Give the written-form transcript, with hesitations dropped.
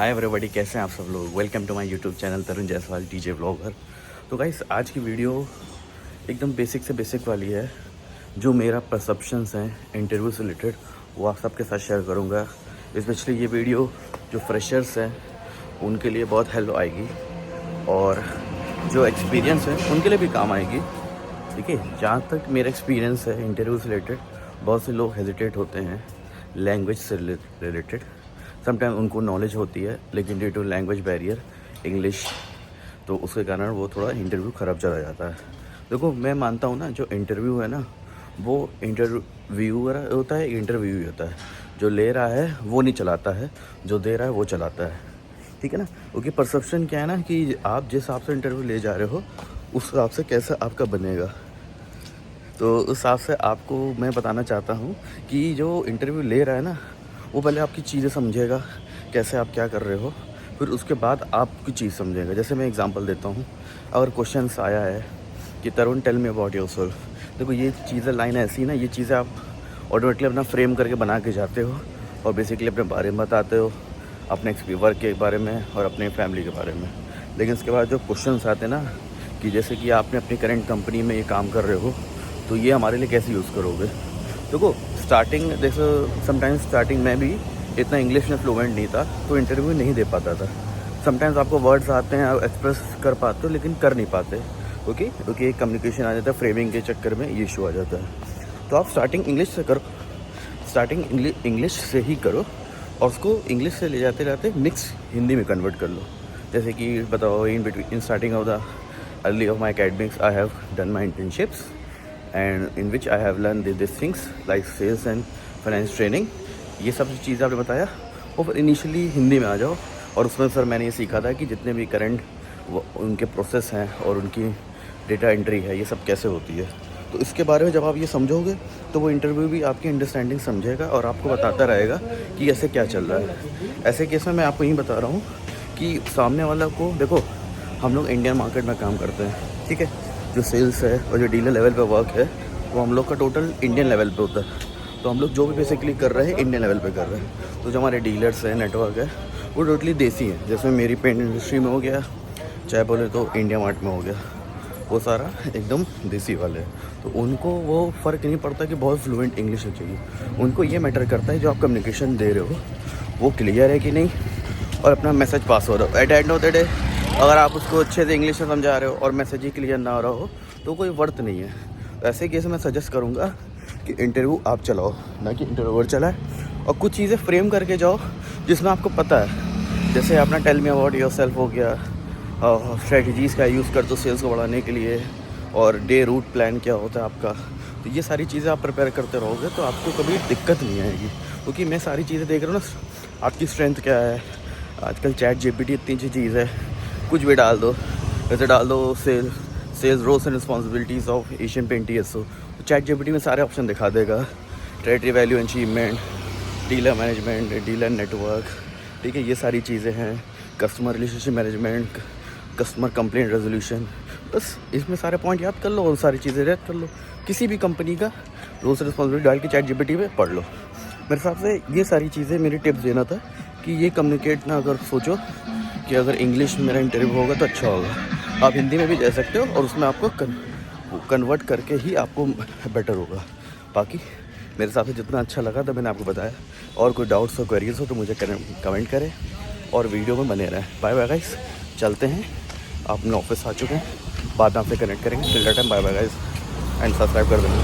Hi everybody, कैसे हैं आप सब लोग। Welcome to my YouTube channel Tarun Jaiswal TJ vlogger. तो गाइस, आज की वीडियो एकदम बेसिक से बेसिक वाली है। जो मेरा परसेप्शंस हैं इंटरव्यू से रिलेटेड वो आप सबके साथ शेयर करूंगा। स्पेशली ये वीडियो जो फ्रेशर्स हैं उनके लिए बहुत हेल्प आएगी और जो एक्सपीरियंस है उनके लिए भी काम आएगी। ठीक है, जहाँ तक मेरा एक्सपीरियंस है इंटरव्यू से रिलेटेड, बहुत से लोग हेजिटेट होते हैं लैंग्वेज से रिलेटेड। समटाइम उनको नॉलेज होती है लेकिन due to language barrier English, तो उसके कारण वो थोड़ा इंटरव्यू ख़राब चला जाता है। देखो, मैं मानता हूँ ना, जो इंटरव्यू है ना वो इंटरव्यूअर होता है, इंटरव्यू ही होता है। जो ले रहा है वो नहीं चलाता है, जो दे रहा है वो चलाता है। ठीक है ना। क्योंकि परसेप्शन क्या है ना कि आप जिस हिसाब से इंटरव्यू ले जा रहे हो उस हिसाब से कैसा आपका बनेगा। तो उस हिसाब से आपको मैं बताना चाहता हूँ कि जो इंटरव्यू ले रहा है ना वो पहले आपकी चीज़ें समझेगा, कैसे आप क्या कर रहे हो, फिर उसके बाद आपकी चीज़ समझेगा। जैसे मैं एग्जांपल देता हूँ, अगर क्वेश्चंस आया है कि तरुण टेल मी अबाउट योरसेल्फ, देखो ये चीज़ें लाइन ऐसी ना, ये चीज़ें आप ऑटोमेटिकली अपना फ्रेम करके बना के जाते हो और बेसिकली अपने बारे में बताते हो, अपने वर्क के बारे में और अपने फैमिली के बारे में। लेकिन उसके बाद जो क्वेश्चंस आते हैं ना कि जैसे कि आपने अपनी करंट कंपनी में ये काम कर रहे हो तो ये हमारे लिए कैसे यूज़ करोगे। देखो, स्टार्टिंग जैसे समटाइम्स स्टार्टिंग में भी इतना इंग्लिश में फ्लुएंट नहीं था तो इंटरव्यू नहीं दे पाता था। समटाइम्स आपको वर्ड्स आते हैं, आप एक्सप्रेस कर पाते हो लेकिन कर नहीं पाते। क्योंकि कम्युनिकेशन आ जाता है, फ्रेमिंग के चक्कर में ये इशू आ जाता है। तो आप स्टार्टिंग इंग्लिश से करो, स्टार्टिंग इंग्लिश से ही करो और उसको इंग्लिश से ले जाते जाते मिक्स हिंदी में कन्वर्ट कर लो। जैसे कि बताओ, in starting of the early of my academics I have done my internships and in which I have learned these things like sales and finance training। ये सब चीज़ें आपने बताया और फिर इनिशियली हिंदी में आ जाओ। और उसमें सर मैंने ये सीखा था कि जितने भी करंट उनके प्रोसेस हैं और उनकी डेटा एंट्री है ये सब कैसे होती है। तो इसके बारे में जब आप ये समझोगे तो वो इंटरव्यू भी आपकी अंडरस्टैंडिंग समझेगा और आपको बताता रहेगा कि ऐसे क्या चल रहा है। ऐसे केस में मैं आपको यही बता रहा हूँ कि सामने वाला को, देखो हम लोग इंडियन मार्केट में काम करते हैं, ठीक है। जो सेल्स है और जो डीलर लेवल पे वर्क है वो हम लोग का टोटल इंडियन लेवल पे होता है। तो हम लोग जो भी बेसिकली कर रहे हैं इंडियन लेवल पे कर रहे हैं। तो जो हमारे डीलर्स हैं, नेटवर्क है, वो टोटली देसी है। जैसे मेरी पेंट इंडस्ट्री में हो गया, चाहे बोले तो इंडिया मार्ट में हो गया, वो सारा एकदम देसी वाले हैं। तो उनको वो फ़र्क नहीं पड़ता कि बहुत फ्लुएंट इंग्लिश हो चाहिए, उनको ये मैटर करता है जो आप कम्युनिकेशन दे रहे हो वो क्लियर है कि नहीं और अपना मैसेज पास हो रहा हो। At end of the day अगर आप उसको अच्छे से इंग्लिश में समझा रहे हो और मैसेज ही क्लियर ना हो रहा हो तो कोई वर्थ नहीं है। तो ऐसे केस में मैं सजेस्ट करूँगा कि इंटरव्यू आप चलाओ, ना कि इंटरव्यूअर चलाए। और कुछ चीज़ें फ्रेम करके जाओ जिसमें आपको पता है। जैसे अपना टेल मी अबाउट योरसेल्फ हो गया, स्ट्रेटजीज़ का यूज़ कर दो सेल्स को बढ़ाने के लिए, और डे रूट प्लान क्या होता है आपका। तो ये सारी चीज़ें आप प्रिपेयर करते रहोगे तो आपको कभी दिक्कत नहीं आएगी। क्योंकि मैं सारी चीज़ें देख रहा हूँ ना, आपकी स्ट्रेंथ क्या है। आजकल चैट जीपीटी इतनी अच्छी चीज़ है, कुछ भी डाल दो। जैसे डाल दो sales roles and responsibilities of Asian paint TSO, तो चैट जीपीटी में सारे ऑप्शन दिखा देगा। Territory value achievement, dealer management, dealer network, ठीक है, ये सारी चीज़ें हैं। Customer relationship management, customer complaint resolution, बस इसमें सारे पॉइंट याद कर लो और सारी चीज़ें याद कर लो। किसी भी कंपनी का रोल्स रिस्पॉन्सिबिलिटी डाल के चैट जीपीटी में पढ़ लो। मेरे हिसाब से ये सारी चीज़ें मेरी टिप्स देना था कि ये कम्युनिकेट ना, अगर सोचो कि अगर इंग्लिश में मेरा इंटरव्यू होगा तो अच्छा होगा, आप हिंदी में भी जा सकते हो और उसमें आपको कन्वर्ट करके ही आपको बेटर होगा। बाकी मेरे हिसाब से जितना अच्छा लगा था मैंने आपको बताया। और कोई डाउट्स और क्वेरीज हो तो मुझे कमेंट करें और वीडियो में बने रहें। बाय बाय गाइस, चलते हैं, अपने ऑफिस आ चुके हैं, बाद में आपसे कनेक्ट करेंगे। Till that time bye bye guys and subscribe कर देना।